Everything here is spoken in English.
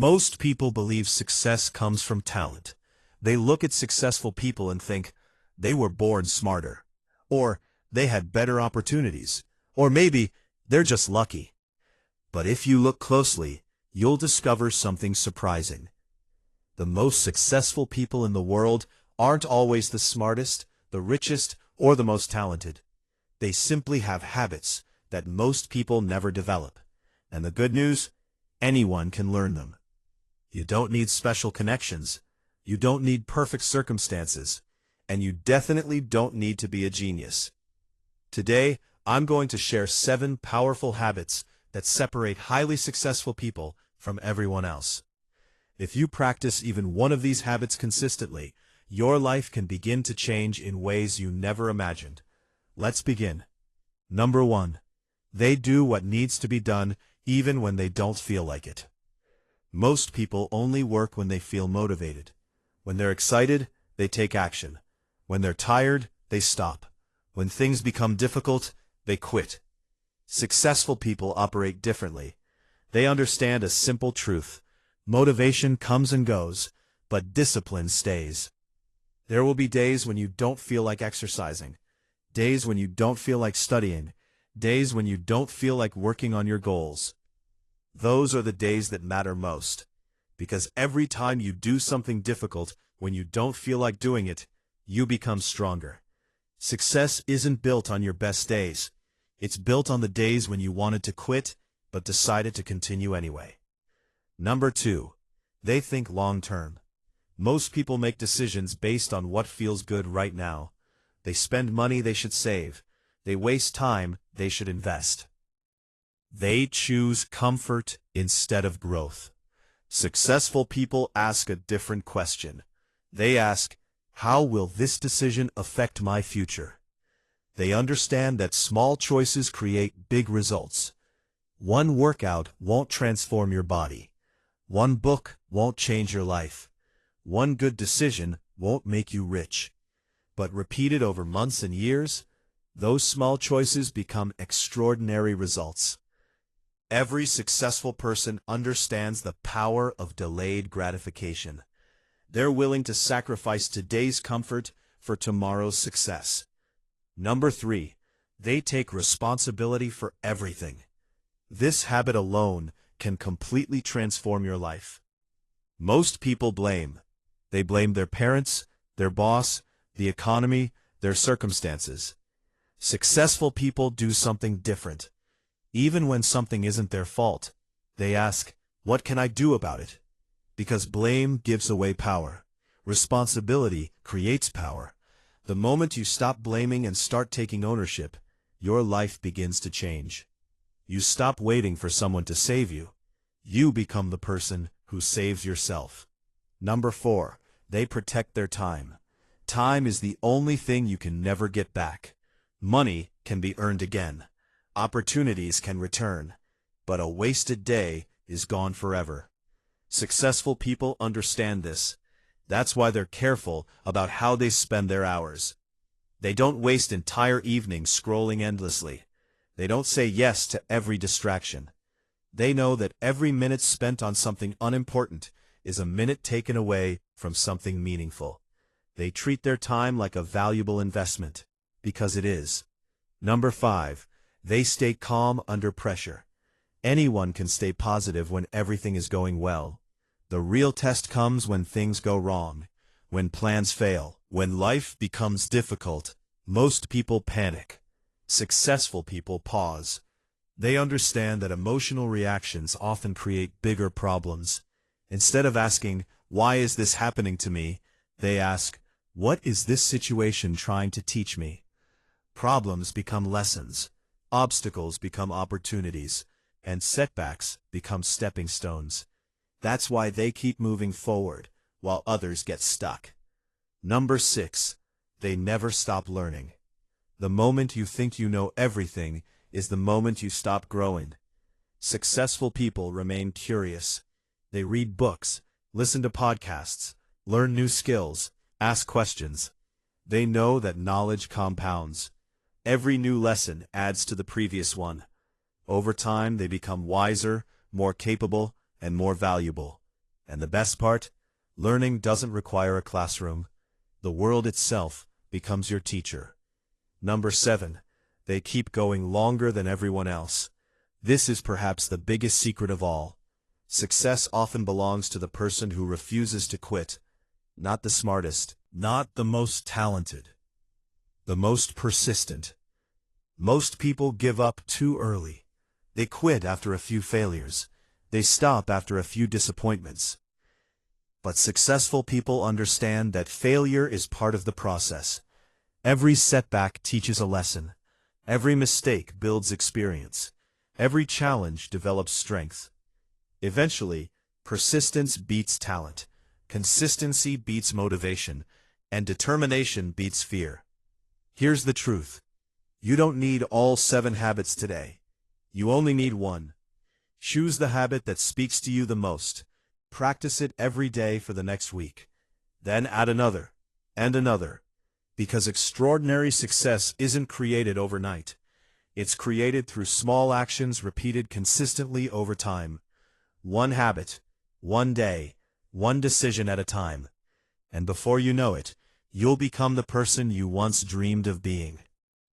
Most people believe success comes from talent. They look at successful people and think, they were born smarter. Or, they had better opportunities. Or maybe, they're just lucky. But if you look closely, you'll discover something surprising. The most successful people in the world aren't always the smartest, the richest, or the most talented. They simply have habits that most people never develop. And the good news? Anyone can learn them. You don't need special connections. You don't need perfect circumstances. And you definitely don't need to be a genius. Today, I'm going to share 7 powerful habits that separate highly successful people from everyone else. If you practice even one of these habits consistently, your life can begin to change in ways you never imagined. Let's begin. Number 1. They do what needs to be done even when they don't feel like it. Most people only work when they feel motivated. When they're excited, they take action. When they're tired, they stop. When things become difficult, they quit. Successful people operate differently. They understand a simple truth. Motivation comes and goes, but discipline stays. There will be days when you don't feel like exercising, days when you don't feel like studying, days when you don't feel like working on your goals. Those are the days that matter most, because every time you do something difficult when you don't feel like doing it, you become stronger. Success isn't built on your best days. It's built on the days when you wanted to quit, but decided to continue anyway. Number 2. They think long-term. Most people make decisions based on what feels good right now. They spend money they should save. They waste time they should invest. They choose comfort instead of growth. Successful people ask a different question. They ask, how will this decision affect my future? They understand that small choices create big results. One workout won't transform your body. One book won't change your life. One good decision won't make you rich. But repeated over months and years, those small choices become extraordinary results. Every successful person understands the power of delayed gratification. They're willing to sacrifice today's comfort for tomorrow's success. Number 3. They take responsibility for everything. This habit alone can completely transform your life. Most people blame. They blame their parents, their boss, the economy, their circumstances. Successful people do something different. Even when something isn't their fault, they ask, what can I do about it? Because blame gives away power. Responsibility creates power. The moment you stop blaming and start taking ownership, your life begins to change. You stop waiting for someone to save you. You become the person who saves yourself. Number 4. They protect their time. Time is the only thing you can never get back. Money can be earned again. Opportunities can return. But a wasted day is gone forever. Successful people understand this. That's why they're careful about how they spend their hours. They don't waste entire evenings scrolling endlessly. They don't say yes to every distraction. They know that every minute spent on something unimportant is a minute taken away from something meaningful. They treat their time like a valuable investment, because it is. Number 5. They stay calm under pressure. Anyone can stay positive when everything is going well. The real test comes when things go wrong, when plans fail, when life becomes difficult. Most people panic. Successful people pause. They understand that emotional reactions often create bigger problems. Instead of asking, why is this happening to me? They ask, what is this situation trying to teach me? Problems become lessons. Obstacles become opportunities. And setbacks become stepping stones. That's why they keep moving forward, while others get stuck. Number 6. They never stop learning. The moment you think you know everything is the moment you stop growing. Successful people remain curious. They read books, listen to podcasts, learn new skills, ask questions. They know that knowledge compounds. Every new lesson adds to the previous one. Over time, they become wiser, more capable, and more valuable. And the best part? Learning doesn't require a classroom. The world itself becomes your teacher. Number 7. They keep going longer than everyone else. This is perhaps the biggest secret of all. Success often belongs to the person who refuses to quit. Not the smartest, not the most talented, the most persistent. Most people give up too early. They quit after a few failures. They stop after a few disappointments. But successful people understand that failure is part of the process. Every setback teaches a lesson. Every mistake builds experience. Every challenge develops strength. Eventually, persistence beats talent, consistency beats motivation, and determination beats fear. Here's the truth. You don't need all 7 habits today. You only need one. Choose the habit that speaks to you the most. Practice it every day for the next week. Then add another, and another. Because extraordinary success isn't created overnight. It's created through small actions repeated consistently over time. One habit, one day, one decision at a time. And before you know it, you'll become the person you once dreamed of being.